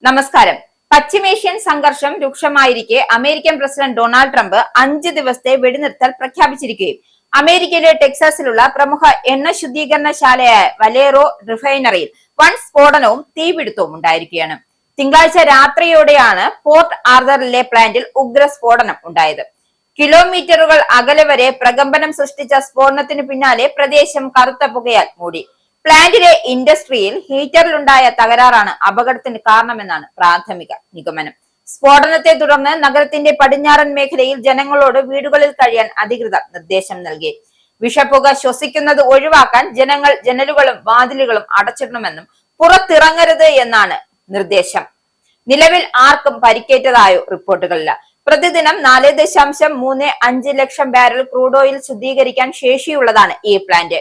നമസ്കാരം. പശ്ചിമേഷ്യൻ സംഘർഷം രൂക്ഷമായിരിക്കെ അമേരിക്കൻ പ്രസിഡന്റ് ഡൊണാൾഡ് ട്രംപ് 5 ദിവസത്തെ വെടിനിർത്തൽ പ്രഖ്യാപിച്ചിരിക്കുകയും അമേരിക്കയിലെ ടെക്സാസിലുള്ള പ്രമുഖ എണ്ണ ശുദ്ധീകരണശാലയായ വലേറോ റിഫൈനറിയിൽ വൻ സ്ഫോടനവും തീപിടുത്തവും ഉണ്ടായിരിക്കുകയാണ്. തിങ്കളാഴ്ച രാത്രിയോടെയാണ് പോർട്ട് ആർതറിലെ പ്ലാന്റിൽ ഉഗ്ര സ്ഫോടനം ഉണ്ടായത്. കിലോമീറ്ററുകൾ അകലെ വരെ പ്രകമ്പനം സൃഷ്ടിച്ച സ്ഫോടനത്തിന് പിന്നാലെ പ്രദേശം കറുത്ത പുകയാൽ മൂടി. പ്ലാന്റിലെ ഇൻഡസ്ട്രിയിൽ ഹീറ്ററിലുണ്ടായ തകരാറാണ് അപകടത്തിന് കാരണമെന്നാണ് പ്രാഥമിക നിഗമനം. സ്ഫോടനത്തെ തുടർന്ന് നഗരത്തിന്റെ പടിഞ്ഞാറൻ മേഖലയിൽ ജനങ്ങളോട് വീടുകളിൽ കഴിയാൻ അധികൃതർ നിർദ്ദേശം നൽകി. വിഷപ്പുക ശ്വസിക്കുന്നത് ഒഴിവാക്കാൻ ജനങ്ങൾ ജനലുകളും വാതിലുകളും അടച്ചിടണമെന്നും പുറത്തിറങ്ങരുത് എന്നാണ് നിർദ്ദേശം. നിലവിൽ ആർക്കും പരിക്കേറ്റതായോ റിപ്പോർട്ടുകളില്ല. പ്രതിദിനം 4.35 ലക്ഷം ബാരൽ ക്രൂഡ് ഓയിൽ ശുദ്ധീകരിക്കാൻ ശേഷിയുള്ളതാണ് ഈ പ്ലാന്റ്.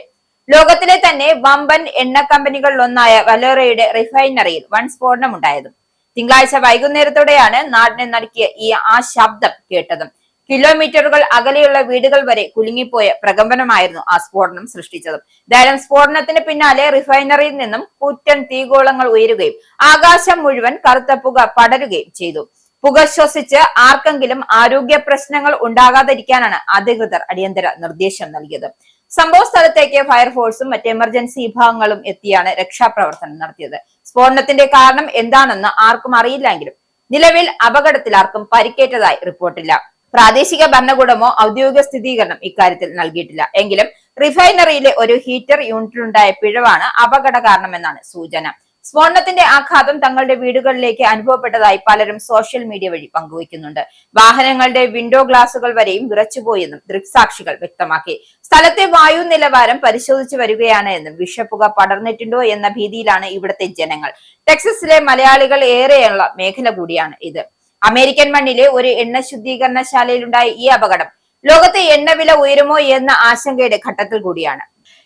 ലോകത്തിലെ തന്നെ വമ്പൻ എണ്ണ കമ്പനികളിലൊന്നായ വലേറോയുടെ റിഫൈനറിയിൽ വൻ സ്ഫോടനം ഉണ്ടായതും തിങ്കളാഴ്ച വൈകുന്നേരത്തോടെയാണ് നാടിനെ നടുക്കിയ ആ ശബ്ദം കേട്ടതും. കിലോമീറ്ററുകൾ അകലെയുള്ള വീടുകൾ വരെ കുലുങ്ങിപ്പോയ പ്രകമ്പനമായിരുന്നു ആ സ്ഫോടനം സൃഷ്ടിച്ചതും. എന്തായാലും സ്ഫോടനത്തിന് പിന്നാലെ റിഫൈനറിയിൽ നിന്നും കൂറ്റൻ തീഗോളങ്ങൾ ഉയരുകയും ആകാശം മുഴുവൻ കറുത്ത പുക പടരുകയും ചെയ്തു. പുക ശ്വസിച്ച് ആർക്കെങ്കിലും ആരോഗ്യ പ്രശ്നങ്ങൾ ഉണ്ടാകാതിരിക്കാനാണ് അധികൃതർ അടിയന്തര നിർദ്ദേശം നൽകിയത്. സംഭവ സ്ഥലത്തേക്ക് ഫയർഫോഴ്സും മറ്റ് എമർജൻസി വിഭാഗങ്ങളും എത്തിയാണ് രക്ഷാപ്രവർത്തനം നടത്തിയത്. സ്ഫോടനത്തിന്റെ കാരണം എന്താണെന്ന് ആർക്കും അറിയില്ലെങ്കിലും നിലവിൽ അപകടത്തിൽ ആർക്കും പരിക്കേറ്റതായി റിപ്പോർട്ടില്ല. പ്രാദേശിക ഭരണകൂടമോ ഔദ്യോഗിക സ്ഥിരീകരണം ഇക്കാര്യത്തിൽ നൽകിയിട്ടില്ല. എങ്കിലും റിഫൈനറിയിലെ ഒരു ഹീറ്റർ യൂണിറ്റിലുണ്ടായ പിഴവാണ് അപകട കാരണമെന്നാണ് സൂചന. സ്ഫോടനത്തിന്റെ ആഘാതം തങ്ങളുടെ വീടുകളിലേക്ക് അനുഭവപ്പെട്ടതായി പലരും സോഷ്യൽ മീഡിയ വഴി പങ്കുവയ്ക്കുന്നുണ്ട്. വാഹനങ്ങളുടെ വിൻഡോ ഗ്ലാസുകൾ വരെയും വിറച്ചുപോയെന്നും ദൃക്സാക്ഷികൾ വ്യക്തമാക്കി. സ്ഥലത്തെ വായു നിലവാരം പരിശോധിച്ചു വരികയാണ് എന്നും വിഷപ്പുക പടർന്നിട്ടുണ്ടോ എന്ന ഭീതിയിലാണ് ഇവിടുത്തെ ജനങ്ങൾ. ടെക്സസിലെ മലയാളികൾ ഏറെയുള്ള മേഖല കൂടിയാണ് ഇത്. അമേരിക്കൻ മണ്ണിലെ ഒരു എണ്ണ ശുദ്ധീകരണശാലയിലുണ്ടായ ഈ അപകടം ലോകത്തെ എണ്ണവില ഉയരുമോ എന്ന ആശങ്കയുടെ ഘട്ടത്തിൽ കൂടിയാണ്.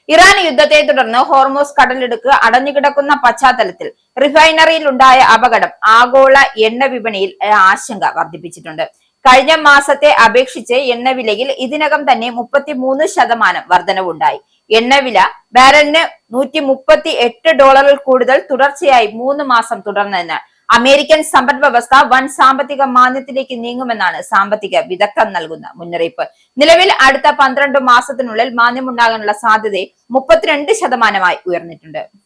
ഇറാൻ യുദ്ധത്തെ തുടർന്ന് ഹോർമോസ് കടലിടുക്ക് അടഞ്ഞുകിടക്കുന്ന പശ്ചാത്തലത്തിൽ റിഫൈനറിയിൽ ഉണ്ടായ അപകടം ആഗോള എണ്ണ വിപണിയിൽ ആശങ്ക വർദ്ധിപ്പിച്ചിട്ടുണ്ട്. കഴിഞ്ഞ മാസത്തെ അപേക്ഷിച്ച് എണ്ണവിലയിൽ ഇതിനകം തന്നെ 33% വർധനവുണ്ടായി. എണ്ണവില ബാരലിന് $138 കൂടുതൽ തുടർച്ചയായി 3 മാസം തുടർന്നതിനാൽ അമേരിക്കൻ സമ്പദ് വ്യവസ്ഥ വൻ സാമ്പത്തിക മാന്ദ്യത്തിലേക്ക് നീങ്ങുമെന്നാണ് സാമ്പത്തിക വിദഗ്ധർ നൽകുന്ന മുന്നറിയിപ്പ്. നിലവിൽ അടുത്ത 12 മാസത്തിനുള്ളിൽ മാന്ദ്യമുണ്ടാകാനുള്ള സാധ്യത 32% ഉയർന്നിട്ടുണ്ട്.